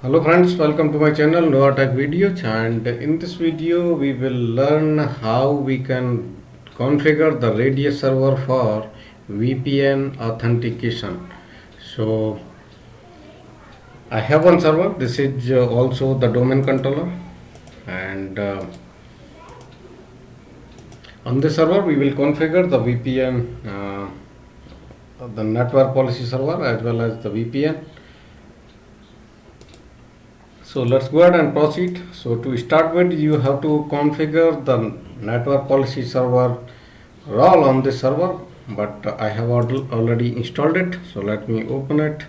Hello friends, welcome to my channel Novatech Videos, and in this video we will learn how we can configure the Radius server for VPN authentication. So I have one server. This is also the domain controller, and on this server we will configure the VPN, the network policy server as well as the VPN. So let's go ahead and proceed. So to start with, you have to configure the network policy server role on this server, but I have already installed it. So let me open it.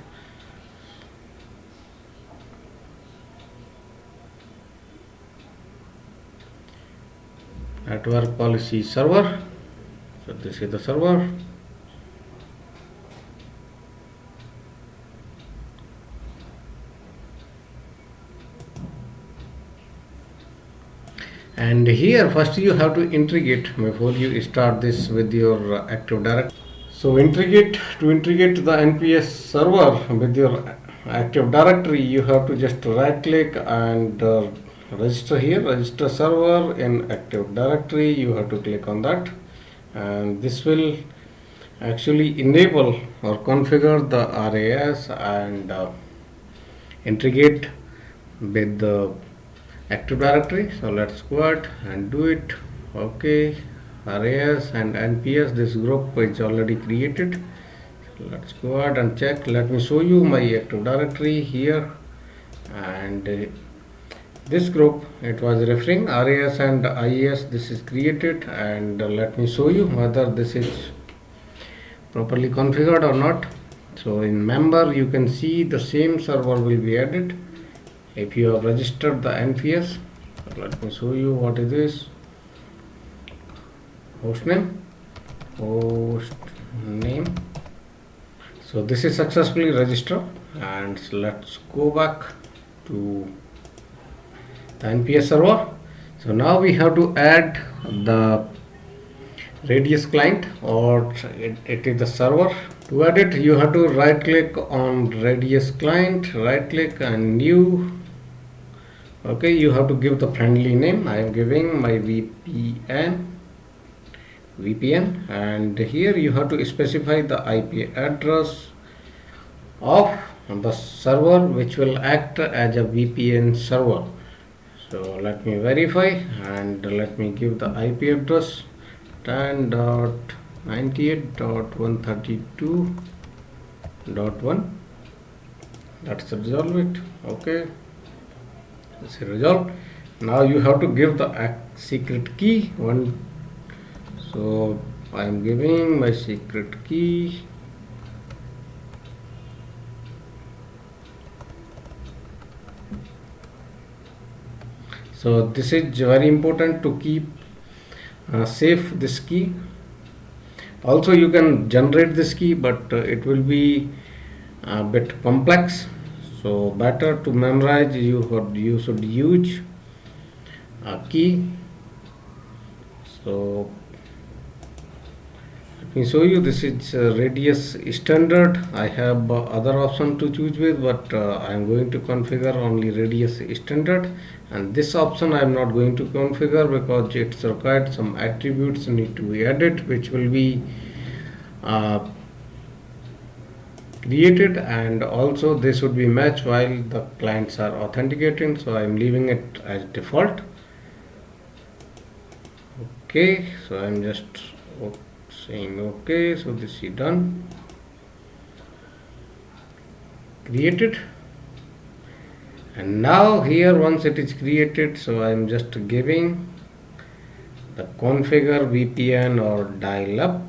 Network policy server. So this is the server. And here first you have to integrate before you start this with your Active Directory. So to integrate the NPS server with your Active Directory, you have to just right click and register here, register server in Active Directory. You have to click on that, and this will actually enable or configure the RAS and integrate with the Active Directory. So let's go ahead and do it. Okay, RAS and NPS, this group is already created. So let's go ahead and check. Let me show you my Active Directory here, and this group, it was referring RAS and IAS. This is created, and let me show you whether this is properly configured or not. So in member you can see the same server will be added if you have registered the NPS. So let me show you what it is. Host name. So this is successfully registered, and so let's go back to the NPS server. So now we have to add the Radius client, or it is the server. To add it, you have to right click on Radius client, right click and new. Okay, you have to give the friendly name. I am giving my VPN, and here you have to specify the IP address of the server which will act as a VPN server. So let me verify and let me give the IP address 10.98.132.1. That's resolve it. Okay, this is resolved. Now you have to give the secret key one. So I am giving my secret key. So this is very important to keep safe this key. Also you can generate this key, but it will be a bit complex. So better to memorize, you should use a key. So let me show you. This is Radius standard. I have other option to choose with, but I am going to configure only Radius standard, and this option I am not going to configure because it's required some attributes need to be added, which will be created, and also they should be matched while the clients are authenticating. So I am leaving it as default. Okay, so I am just saying okay. So this is done, created, and now here once it is created, so I am just giving the configure VPN or dial up,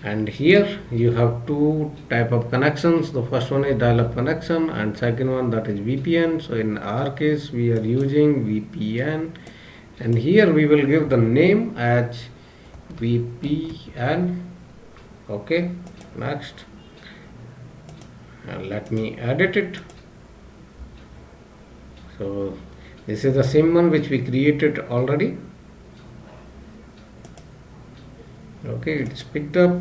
and here you have two type of connections. The first one is dial up connection, and second one, that is VPN. So in our case we are using VPN, and here we will give the name as VPN. Okay, next, and let me edit it. So this is the same one which we created already. Okay, it's picked up,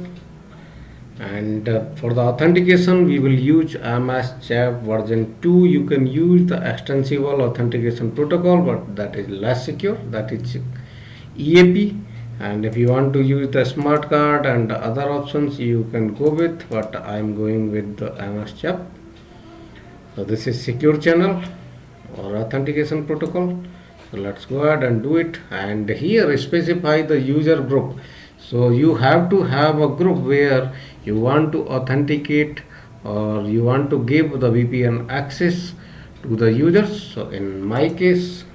And for the authentication we will use IMS CHAP version 2. You can use the extensible authentication protocol, but that is less secure, that is EAP. And if you want to use the smart card and other options you can go with, but I am going with the IMS CHAP. So this is secure channel or authentication protocol. So let's go ahead and do it, and here specify the user group. So you have to have a group where you want to authenticate or you want to give the VPN access to the users. So in my case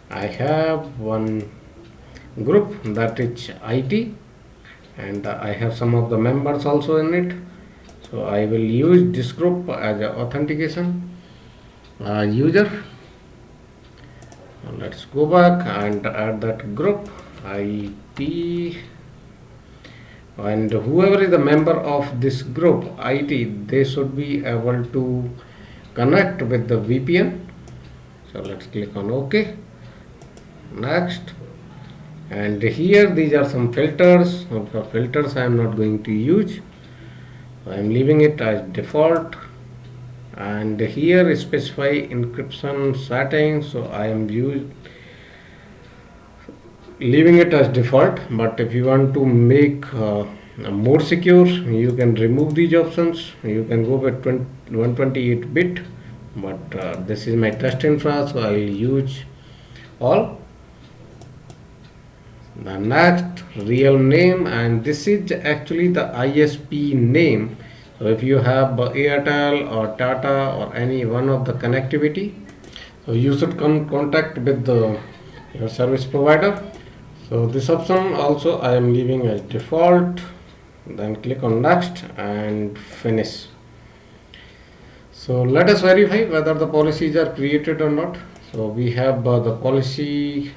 I have one group, that is IT, and I have some of the members also in it. So I will use this group as an authentication user. Let's go back and add that group IT, and whoever is the member of this group IT, they should be able to connect with the VPN. So let's click on OK. Next, and here these are some filters. For filters I am not going to use, I am leaving it as default. And here specify encryption settings, so I am leaving it as default, but if you want to make more secure you can remove these options. You can go with 128 bit, but this is my test infra, so I will use all. The next, real name, and this is actually the ISP name. So if you have Airtel or Tata or any one of the connectivity, so you should contact with your service provider. So this option also I am leaving as default. Then click on next and finish. So let us verify whether the policies are created or not. So we have the policy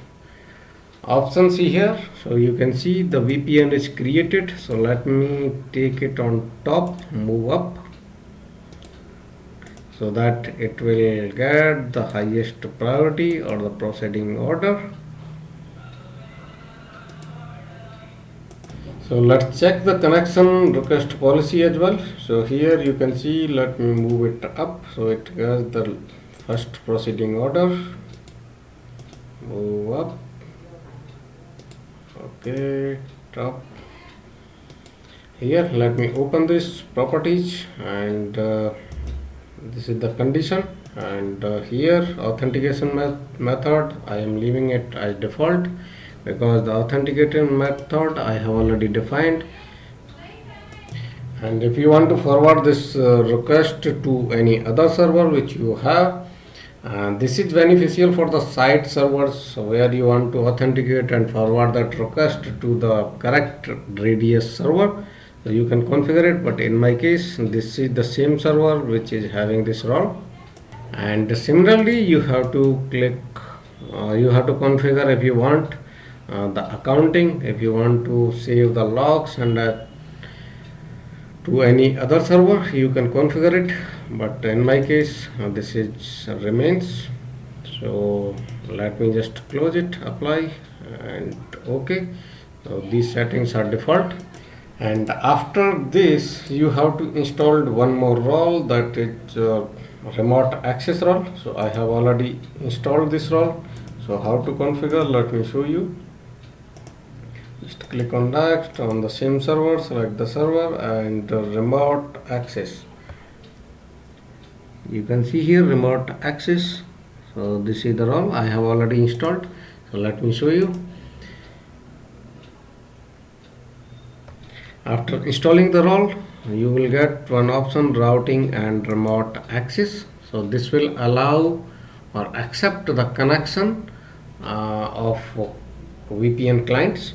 options here. So you can see the VPN is created. So let me take it on top, move up, so that it will get the highest priority or the proceeding order. So let's check the connection request policy as well. So here you can see, let me move it up so it has the first proceeding order. Move up. Okay, top. Here let me open this properties, and this is the condition, and here authentication method I am leaving it as default, because the authentication method I have already defined. And if you want to forward this request to any other server which you have, this is beneficial for the site servers where you want to authenticate and forward that request to the correct radius server. So you can configure it, but in my case this is the same server which is having this role. And similarly you have to click, you have to configure if you want the accounting, if you want to save the logs and to any other server you can configure it, but in my case this is remains. So let me just close it, apply, and OK. So these settings are default, and after this you have to install one more role, that is remote access role. So I have already installed this role. So how to configure, let me show you. Just click on next on the same server, select the server and remote access. You can see here remote access. So this is the role I have already installed. So let me show you. After installing the role, you will get one option, routing and remote access. So this will allow or accept the connection of VPN clients.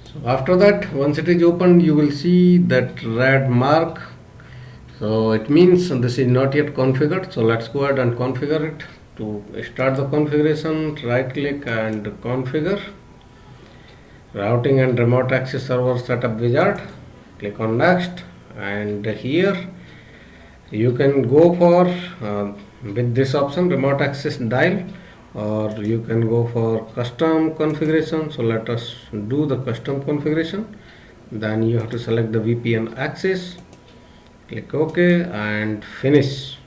So after that, once it is opened, you will see that red mark. So it means this is not yet configured. So let's go ahead and configure it. To start the configuration, right click and configure. Routing and remote access server setup wizard. Click on next, and here you can go for with this option, remote access dial, or you can go for custom configuration. So let us do the custom configuration. Then you have to select the VPN access, click OK and finish.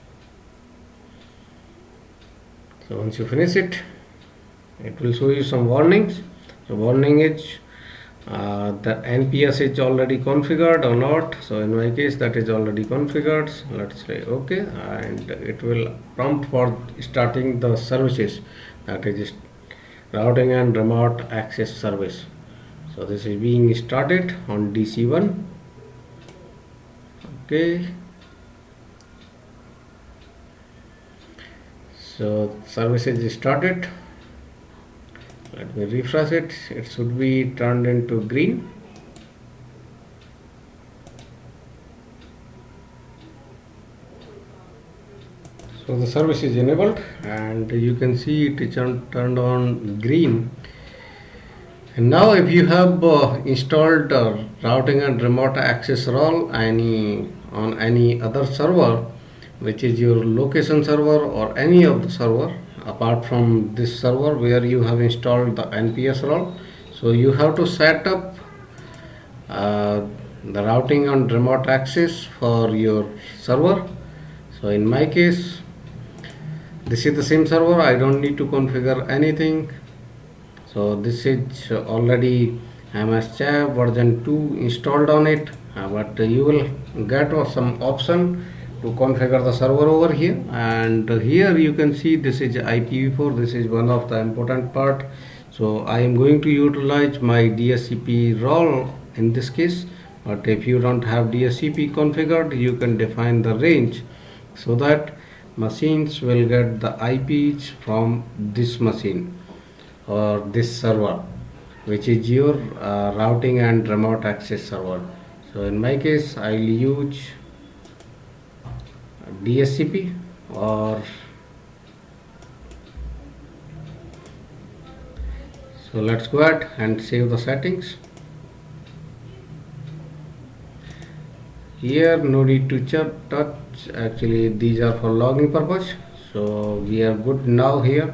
So once you finish it, it will show you some warnings. The warning is the NPS is already configured or not. So in my case that is already configured. So let's say OK, and it will prompt for starting the services, that is routing and remote access service. So this is being started on DC1. Okay, so services is started. Let me refresh it. It should be turned into green. So the service is enabled and you can see it is turned on green. And now if you have installed routing and remote access role on any other server, which is your location server or any of the server apart from this server where you have installed the NPS role, so you have to set up the routing and remote access for your server. So in my case, this is the same server. I don't need to configure anything. So this is already MSChap version 2 installed on it, but you will get some option to configure the server over here. And here you can see this is IPv4. This is one of the important part. So I am going to utilize my DSCP role in this case, but if you don't have DSCP configured, you can define the range so that machines will get the IPs from this machine or this server, which is your routing and remote access server. So in my case I'll use DSCP, or so let's go ahead and save the settings. Here no need to touch, actually these are for logging purpose, so we are good now here.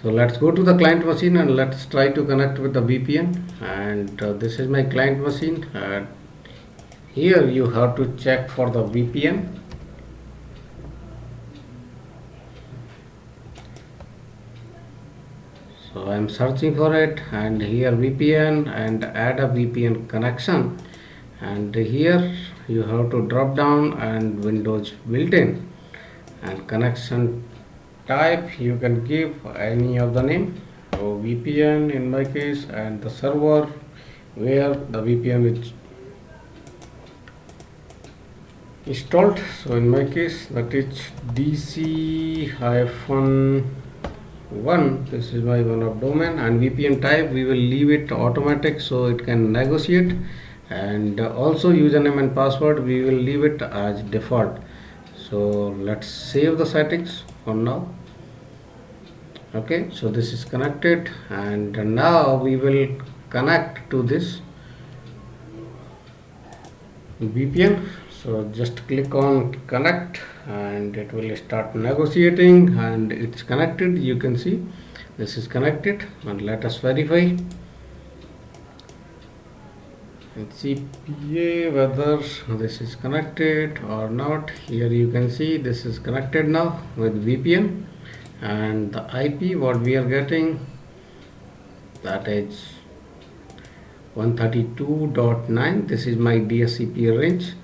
So let's go to the client machine and let's try to connect with the VPN. And this is my client machine. Here you have to check for the VPN. So I am searching for it, and here VPN, and add a VPN connection. And here you have to drop down and Windows built-in, and connection type you can give any of the name. So VPN in my case, and the server where the VPN is installed. So in my case that is DC-1. This is my one of domain, and VPN type we will leave it automatic so it can negotiate, and also username and password we will leave it as default. So let's save the settings for now. Okay, so this is connected, and now we will connect to this VPN. So just click on connect and it will start negotiating, and it's connected. You can see this is connected, and let us verify and CPA whether this is connected or not. Here you can see this is connected now with VPN, and the IP what we are getting, that is 132.9. this is my DSCP range.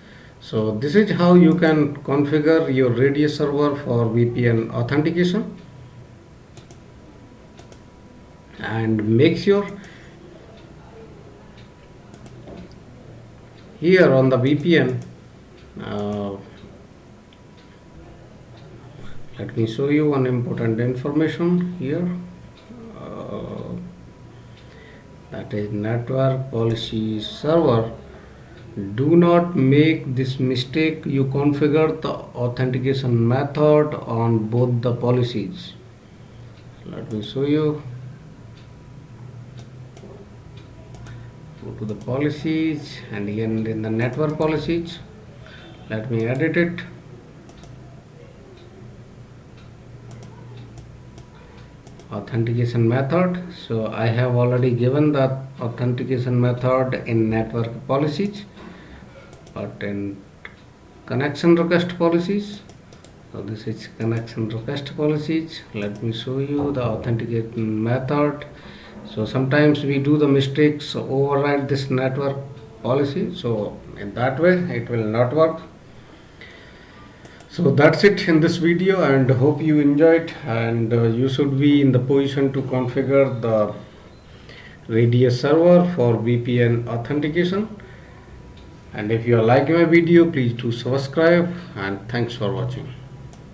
So this is how you can configure your Radius server for VPN authentication, and make sure here on the VPN, let me show you one important information here, that is network policy server. Do not make this mistake. You configure the authentication method on both the policies. Let me show you. Go to the policies, and again in the network policies, let me edit it. authentication method. So I have already given the authentication method in network policies, but in connection request policies, so this is connection request policies. Let me show you the authentication method. So sometimes we do the mistakes, override this network policy, so in that way it will not work. So that's it in this video, and hope you enjoyed, and you should be in the position to configure the Radius server for VPN authentication. And if you are liking my video, please do subscribe, and thanks for watching.